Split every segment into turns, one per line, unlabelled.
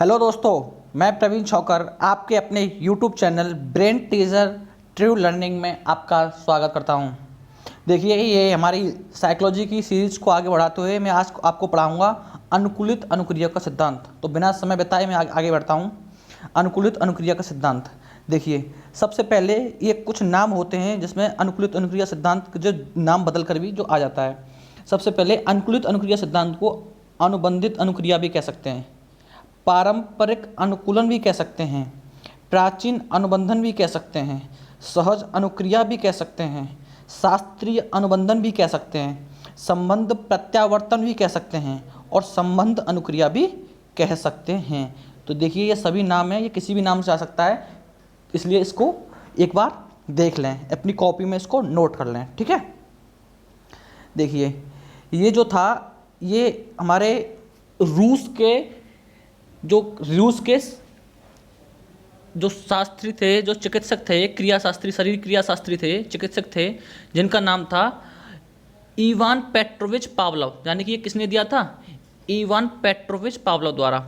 Hello दोस्तों, मैं प्रवीण छौकर आपके अपने YouTube channel brain teaser true learning में आपका स्वागत करता हूं। देखिए, ये हमारी साइकोलॉजी की सीरीज को आगे बढ़ाते हुए मैं आज आपको पढ़ाऊंगा अनुकूलित अनुक्रिया का सिद्धांत। तो बिना समय बिताए मैं आगे बढ़ता हूं। अनुकूलित अनुक्रिया का सिद्धांत। देखिए, सबसे पहले ये कुछ नाम होते हैं जिसमें अनुकूलित अनुक्रिया सिद्धांत के जो नाम बदल कर भी जो आ जाता है। सबसे पहले अनुकूलित अनुक्रिया सिद्धांत को अनुबंधित अनुक्रिया भी कह सकते हैं, पारंपरिक अनुकूलन भी कह सकते हैं, प्राचीन अनुबंधन भी कह सकते हैं, सहज अनुक्रिया भी कह सकते हैं, शास्त्रीय अनुबंधन भी कह सकते हैं, संबंध प्रत्यावर्तन भी कह सकते हैं और संबंध अनुक्रिया भी कह सकते हैं। तो देखिए, ये सभी नाम हैं, ये किसी भी नाम से आ सकता है, इसलिए इसको एक बार देख लें, अपनी कॉपी में इसको नोट कर लें। ठीक है, देखिए ये जो था, ये हमारे रूस के जो शास्त्री थे, जो चिकित्सक थे, क्रियाशास्त्री, शरीर क्रियाशास्त्री थे, चिकित्सक थे, जिनका नाम था इवान पेट्रोविच पावलोव। यानी कि ये किसने दिया था? इवान पेट्रोविच पावलोव द्वारा।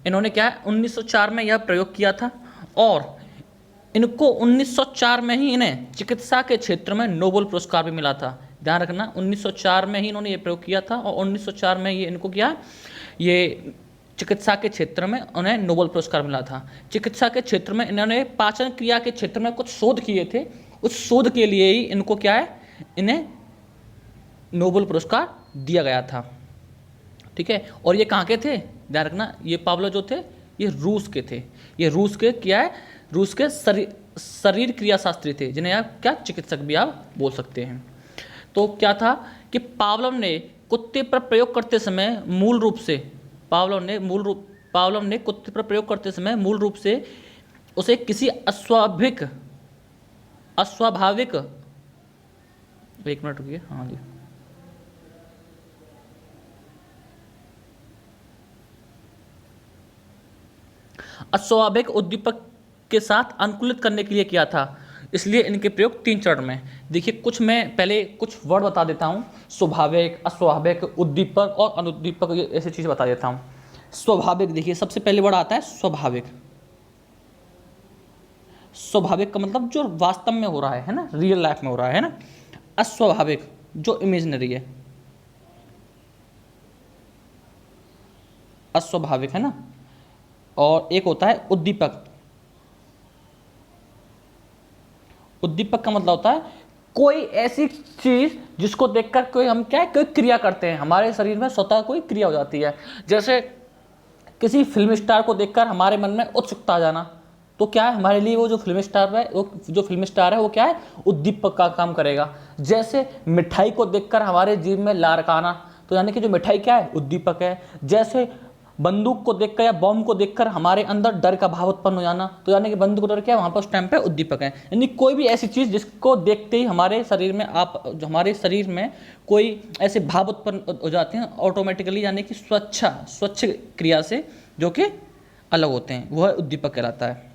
इन्होंने क्या है 1904 में यह प्रयोग किया था और इनको 1904 में ही इन्हें चिकित्सा के क्षेत्र में नोबेल पुरस्कार भी मिला था। ध्यान रखना, 1904 में ही इन्होंने ये प्रयोग किया था और 1904 में ये इनको किया, ये चिकित्सा के क्षेत्र में उन्हें नोबेल पुरस्कार मिला था। चिकित्सा के क्षेत्र में इन्होंने पाचन क्रिया के क्षेत्र में कुछ शोध किए थे, उस शोध के लिए ही इनको क्या है, इन्हें नोबेल पुरस्कार दिया गया था। ठीक है, और ये कहाँ के थे? ध्यान रखना, ये पावलोव जो थे ये रूस के थे। ये रूस के क्या है, रूस के शरीर क्रियाशास्त्री थे, जिन्हें आप क्या चिकित्सक भी आप बोल सकते हैं। तो क्या था कि पावलोव ने कुत्ते पर प्रयोग करते समय मूल रूप से पावलोव ने कुत्ते पर प्रयोग करते समय मूल रूप से उसे किसी अस्वाभाविक एक मिनट रुकिए, हाँ जी, अस्वाभाविक उद्दीपक के साथ अनुकूलित करने के लिए किया था। इसलिए इनके प्रयोग 3 चरण में। देखिए, कुछ मैं पहले कुछ वर्ड बता देता हूँ, स्वाभाविक, अस्वाभाविक, उद्दीपक और अनुद्दीपक, ये ऐसी चीज़ बता देता हूँ। स्वाभाविक, देखिए सबसे पहले वर्ड आता है स्वाभाविक। स्वाभाविक का मतलब जो वास्तव में हो रहा है ना, रियल लाइफ में हो रहा है ना। अस्वाभाविक जो इमेजिनरी है, अस्वाभाविक है ना। और एक होता है उद्दीपक। उद्दीपक का मतलब होता है कोई ऐसी चीज जिसको देखकर कोई हम क्या है, कोई क्रिया करते हैं, हमारे शरीर में स्वतः कोई क्रिया हो जाती है। जैसे किसी फिल्म स्टार को देखकर हमारे मन में उत्सुकता आ जाना, तो क्या है, हमारे लिए वो जो फिल्म स्टार है वो क्या है, उद्दीपक का काम करेगा। जैसे मिठाई को देखकर हमारे जीभ में लार आना, तो यानी कि जो मिठाई क्या है, उद्दीपक है। जैसे बंदूक को देखकर या बॉम्ब को देखकर हमारे अंदर डर का भाव उत्पन्न हो जाना, तो यानी कि बंदूक डर क्या है, वहाँ पर उस टाइम पे उद्दीपक है। यानी कोई भी ऐसी चीज़ जिसको देखते ही हमारे शरीर में कोई ऐसे भाव उत्पन्न हो जाते हैं ऑटोमेटिकली, यानी कि स्वच्छ क्रिया से जो कि अलग होते हैं, वह उद्दीपक कहलाता है।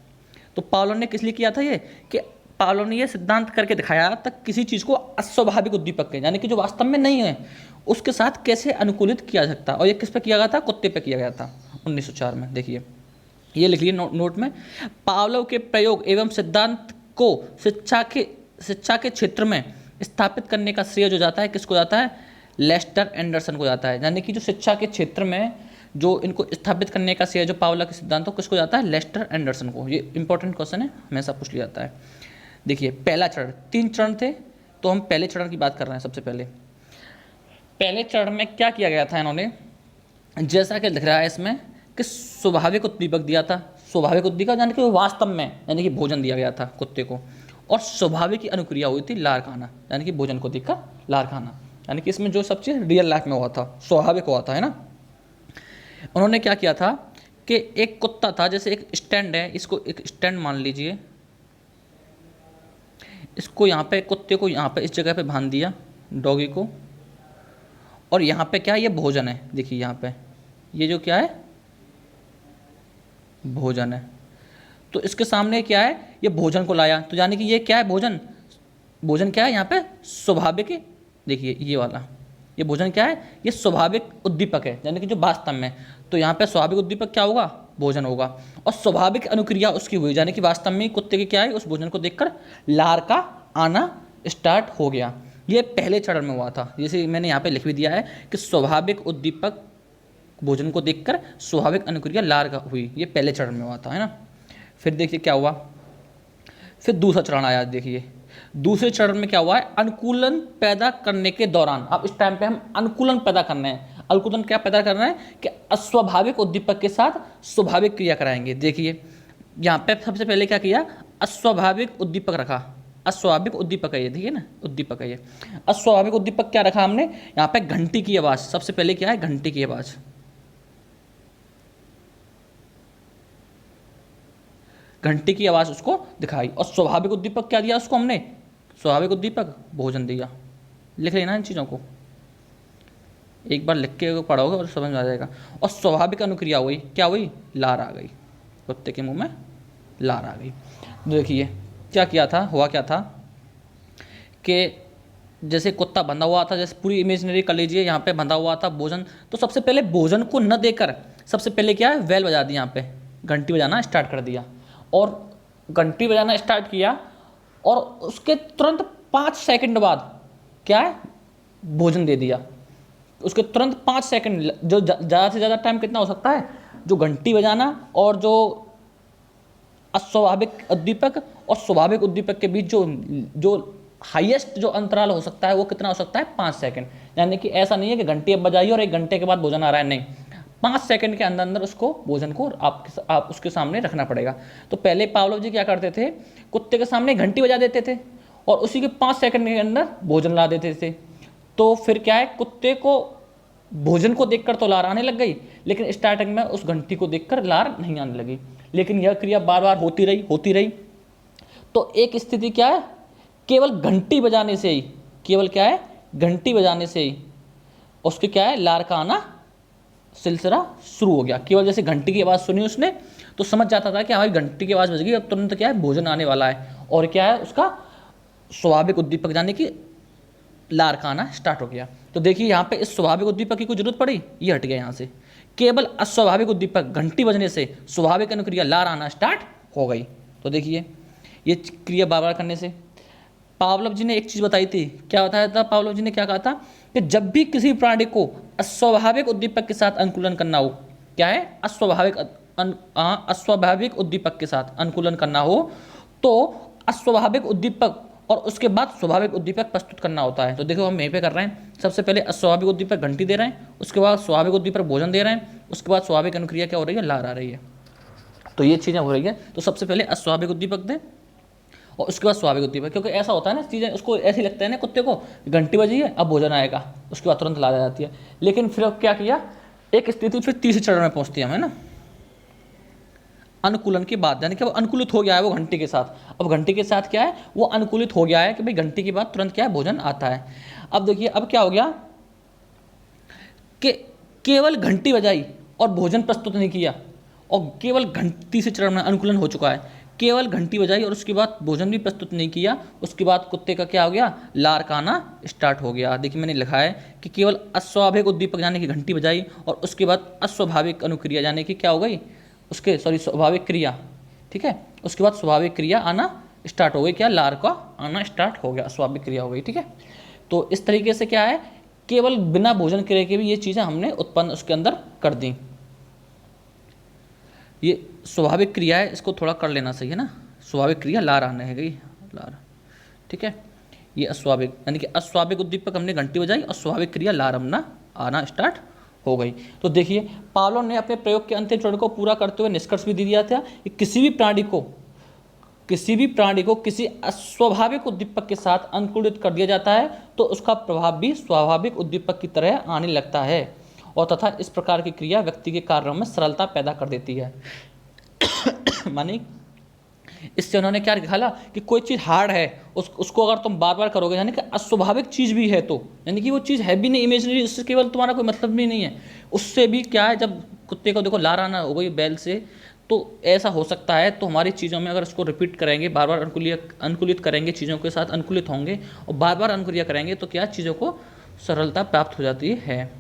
तो पावलोव ने किस लिए किया था ये, कि पावलोव ने ये सिद्धांत करके दिखाया तक किसी चीज़ को अस्वाभाविक उद्दीपक के, यानी कि जो वास्तव में नहीं है, उसके साथ कैसे अनुकूलित किया जा सकता है। और ये किस पे किया गया था? कुत्ते पे किया गया था 1904 में। देखिए, ये लिख लिए नोट में। पावलोव के प्रयोग एवं सिद्धांत को शिक्षा के क्षेत्र में स्थापित करने का श्रेय जो जाता है, किसको जाता है? लेस्टर एंडरसन को जाता है। यानी कि जो शिक्षा के क्षेत्र में जो इनको स्थापित करने का श्रेय जो पावलोव के सिद्धांत को किसको जाता है? लेस्टर एंडरसन को। ये इंपॉर्टेंट क्वेश्चन है, हमेशा पूछ लिया जाता है। देखिए, पहला चरण, 3 चरण थे, तो हम पहले चरण की बात कर रहे हैं। सबसे पहले चरण में क्या किया गया था इन्होंने, जैसा कि लिख रहा है इसमें, कि स्वाभाविक उद्दीपक दिया था। स्वाभाविक उद्दीपक यानी कि वास्तव में, यानी कि भोजन दिया गया था कुत्ते को, और स्वाभाविक की अनुक्रिया हुई थी लार खाना, यानी कि भोजन को देखकर लार खाना, यानी कि इसमें जो सब चीज़ रियल लाइफ में हुआ था, स्वाभाविक हुआ था, है ना। उन्होंने क्या किया था कि एक कुत्ता था, जैसे एक स्टैंड है, इसको एक स्टैंड मान लीजिए, इसको यहाँ पे, कुत्ते को यहाँ पे इस जगह पे बांध दिया, डॉगी को, और यहाँ पे क्या है, ये भोजन है। देखिए यहाँ पे ये जो क्या है, भोजन है। तो इसके सामने क्या है, ये भोजन को लाया, तो यानी कि ये क्या है, भोजन क्या है यहाँ पे, स्वाभाविक। देखिए ये वाला, ये भोजन क्या है, ये स्वाभाविक उद्दीपक है, यानी कि जो वास्तव में। तो यहाँ पे स्वाभाविक उद्दीपक क्या होगा, भोजन होगा। और स्वाभाविक अनुक्रिया उसकी हुई, यानी कि वास्तव में कुत्ते के क्या है, उस भोजन को देखकर लार का आना स्टार्ट हो गया। ये पहले चरण में हुआ था, जैसे मैंने यहाँ पे लिख भी दिया है कि स्वाभाविक उद्दीपक भोजन को देखकर स्वाभाविक अनुक्रिया लार का हुई, ये पहले चरण में हुआ था, है ना। फिर देखिए क्या हुआ, फिर दूसरा चरण आया। देखिए दूसरे चरण में क्या हुआ है, अनुकूलन पैदा करने के दौरान, अब इस टाइम पे हम अनुकूलन पैदा करना है। अनुकूलन क्या पैदा करना है कि अस्वाभाविक उद्दीपक के साथ स्वाभाविक क्रिया कराएंगे। देखिए यहाँ पे सबसे पहले क्या किया, अस्वाभाविक उद्दीपक रखा। अस्वाभाविक उद्दीपक है ये, देखिए ना, उद्दीपक है ये। अस्वाभाविक उद्दीपक क्या रखा हमने यहाँ पे, घंटी की आवाज़। सबसे पहले क्या है, घंटी की आवाज़। घंटी की आवाज़ उसको दिखाई। और स्वाभाविक उद्दीपक क्या दिया उसको हमने, स्वाभाविक उद्दीपक भोजन दिया। लिख लेना इन चीज़ों को, एक बार लिख के पढ़ोगे और समझ में आ जाएगा। और स्वाभाविक अनुक्रिया हुई, क्या हुई, लार आ गई, कुत्ते के मुंह में लार आ गई। देखिए क्या किया था, हुआ क्या था कि जैसे कुत्ता बंधा हुआ था, जैसे पूरी इमेजिनरी कर लीजिए, यहाँ पे बंधा हुआ था भोजन, तो सबसे पहले भोजन को न देकर सबसे पहले क्या है, वेल बजा दी, यहाँ पे घंटी बजाना स्टार्ट कर दिया। और घंटी बजाना स्टार्ट किया और उसके तुरंत 5 सेकंड बाद क्या है, भोजन दे दिया। उसके तुरंत 5 सेकंड, जो ज़्यादा से ज़्यादा टाइम कितना हो सकता है, जो घंटी बजाना और जो अस्वाभाविक उद्दीपक और स्वाभाविक उद्दीपक के बीच जो हाईएस्ट जो अंतराल हो सकता है वो कितना हो सकता है, 5 सेकंड। यानी कि ऐसा नहीं है कि घंटी अब बजाई और 1 घंटे के बाद भोजन आ रहा है, नहीं, 5 सेकंड के अंदर अंदर उसको भोजन को आप उसके सामने रखना पड़ेगा। तो पहले पावलोव जी क्या करते थे, कुत्ते के सामने घंटी बजा देते थे और उसी के 5 सेकंड के अंदर भोजन ला देते थे। तो फिर क्या है, कुत्ते को भोजन को देखकर तो लार आने लग गई, लेकिन स्टार्टिंग में उस घंटी को देखकर लार नहीं आने लगी। लेकिन यह क्रिया बार बार होती रही। तो एक स्थिति क्या है, केवल घंटी बजाने से ही, केवल क्या है, घंटी बजाने से ही उसके क्या है, लार का आना सिलसिला शुरू हो गया। केवल जैसे घंटी की आवाज़ सुनी उसने तो समझ जाता था कि हमारी घंटी की आवाज़ बज गई, अब तुरंत क्या है, भोजन आने वाला है। और क्या है, उसका स्वाभाविक उद्दीपक जाने की लार का आना स्टार्ट हो गया। तो देखिए यहाँ पे इस स्वाभाविक उद्दीपक की कोई जरूरत पड़ी, ये हट गया यहाँ से। केवल अस्वाभाविक उद्दीपक घंटी बजने से स्वाभाविक अनुक्रिया लार आना स्टार्ट हो गई। तो देखिए ये क्रिया बार बार करने से पावलोव जी ने एक चीज़ बताई थी, क्या बताया था पावलोव जी ने, क्या कहा था कि जब भी किसी प्राणी को अस्वाभाविक उद्दीपक के साथ अनुकूलन करना हो, क्या है, अस्वाभाविक उद्दीपक के साथ अनुकूलन करना हो, तो अस्वाभाविक उद्दीपक और उसके बाद स्वाभाविक उद्दीपक प्रस्तुत करना होता है। तो देखो हम यहीं पे कर रहे हैं, सबसे पहले अस्वाभाविक उद्दीपक घंटी दे रहे हैं, उसके बाद स्वाभाविक उद्दीपक भोजन दे रहे हैं, उसके बाद स्वाभाविक अनुक्रिया क्या हो रही है, लार आ रही है। तो ये चीज़ें हो रही है। तो सबसे पहले अस्वाभाविक उद्दीपक दें और उसके बाद स्वाभाविक उद्दीपक, क्योंकि ऐसा होता है ना, चीज़ें उसको ऐसी लगता है ना कुत्ते को, घंटी बजी है अब भोजन आएगा, उसके बाद तुरंत ला जाती है। लेकिन फिर अब क्या किया, एक स्थिति फिर तीसरे चरण में पहुँचती है हमें ना, अनुकूलन के बाद, यानी कि वो अनुकूलित हो गया है वो घंटी के साथ। अब घंटी के साथ क्या है, वो अनुकूलित हो गया है कि भाई घंटी के बाद तुरंत क्या है, भोजन आता है। अब देखिए अब क्या हो गया कि केवल घंटी बजाई और भोजन प्रस्तुत नहीं किया, और केवल घंटी से चरण में अनुकूलन हो चुका है, केवल घंटी बजाई और उसके बाद भोजन भी प्रस्तुत नहीं किया, उसके बाद कुत्ते का क्या हो गया, लार का आना स्टार्ट हो गया। देखिए मैंने लिखा है कि केवल अस्वाभाविक उद्दीपक यानी कि घंटी बजाई और उसके बाद अस्वाभाविक अनुक्रिया यानी कि क्या हो गई, उसके स्वाभाविक क्रिया, ठीक है, उसके बाद स्वाभाविक क्रिया आना स्टार्ट हो गई, क्या, लार का आना स्टार्ट हो गया, स्वाभाविक क्रिया हो गई, ठीक है। तो इस तरीके से क्या है, केवल बिना भोजन क्रिया के भी ये चीज़ें हमने उत्पन्न उसके अंदर कर दी। ये स्वाभाविक क्रिया है, इसको थोड़ा कर लेना सही है ना, स्वाभाविक क्रिया लार आने है गई, लार, ठीक है। ये अस्वाभाविक यानी कि अस्वाभाविक उद्दीपक हमने घंटी बजाई और स्वाभाविक क्रिया लार हमना आना स्टार्ट हो गई। तो देखिए पावलोव ने अपने प्रयोग के अंतिम चरण को पूरा करते हुए निष्कर्ष भी दे दिया था कि किसी भी प्राणी को किसी अस्वाभाविक उद्दीपक के साथ अनुकूलित कर दिया जाता है तो उसका प्रभाव भी स्वाभाविक उद्दीपक की तरह आने लगता है, और तथा इस प्रकार की क्रिया व्यक्ति के कार्यों में सरलता पैदा कर देती है। मानी इससे उन्होंने क्या निकाला कि कोई चीज़ हार्ड है उसको अगर तुम बार बार करोगे, यानी कि अस्वाभाविक चीज़ भी है, तो यानी कि वो चीज़ है भी नहीं, इमेजिनरी, उससे केवल तुम्हारा कोई मतलब भी नहीं है, उससे भी क्या है, जब कुत्ते को देखो लार आना हो गई बैल से, तो ऐसा हो सकता है। तो हमारी चीज़ों में अगर उसको रिपीट करेंगे, बार बार अनुकूलित करेंगे, चीज़ों के साथ अनुकूलित होंगे और बार बार अनुक्रिया करेंगे, तो क्या चीज़ों को सरलता प्राप्त हो जाती है।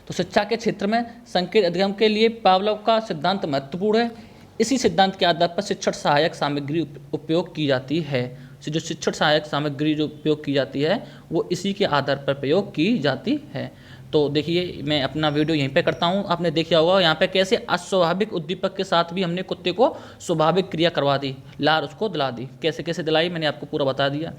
तो तो शिक्षा के क्षेत्र में संकेत अधिगम के लिए पावलोव का सिद्धांत महत्वपूर्ण है। इसी सिद्धांत के आधार पर शिक्षण सहायक सामग्री उपयोग की जाती है। जो शिक्षण सहायक सामग्री जो उपयोग की जाती है वो इसी के आधार पर प्रयोग की जाती है। तो देखिए मैं अपना वीडियो यहीं पे करता हूँ। आपने देखा होगा यहाँ पे कैसे अस्वाभाविक उद्दीपक के साथ भी हमने कुत्ते को स्वाभाविक क्रिया करवा दी, लार उसको दिला दी। कैसे कैसे दिलाई मैंने आपको पूरा बता दिया।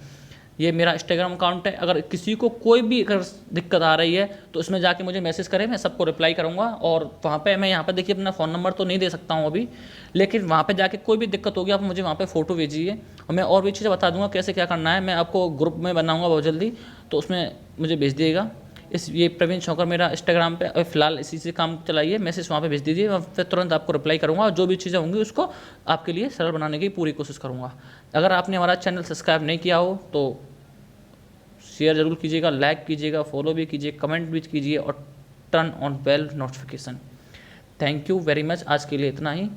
ये मेरा इंस्टाग्राम अकाउंट है। अगर किसी को कोई भी अगर दिक्कत आ रही है तो उसमें जाके मुझे मैसेज करें, मैं सबको रिप्लाई करूँगा। और वहाँ पे मैं यहाँ पे देखिए अपना फ़ोन नंबर तो नहीं दे सकता हूँ अभी, लेकिन वहाँ पे जाके कोई भी दिक्कत होगी आप मुझे वहाँ पे फ़ोटो भेजिए और मैं और भी चीज़ें बता दूँगा कैसे क्या करना है। मैं आपको ग्रुप में बनाऊँगा बहुत जल्दी, तो उसमें मुझे भेज दिएगा। ये प्रवीण शौकर मेरा इंस्टाग्राम पे फिलहाल इसी से काम चलाइए, मैसेज वहाँ पे भेज दीजिए, मैं फिर तुरंत आपको रिप्लाई करूँगा और जो भी चीज़ें होंगी उसको आपके लिए सरल बनाने की पूरी कोशिश करूँगा। अगर आपने हमारा चैनल सब्सक्राइब नहीं किया हो तो शेयर ज़रूर कीजिएगा, लाइक कीजिएगा, फॉलो भी कीजिए, कमेंट भी कीजिए और turn on bell notification. Thank you very much. आज के लिए इतना ही।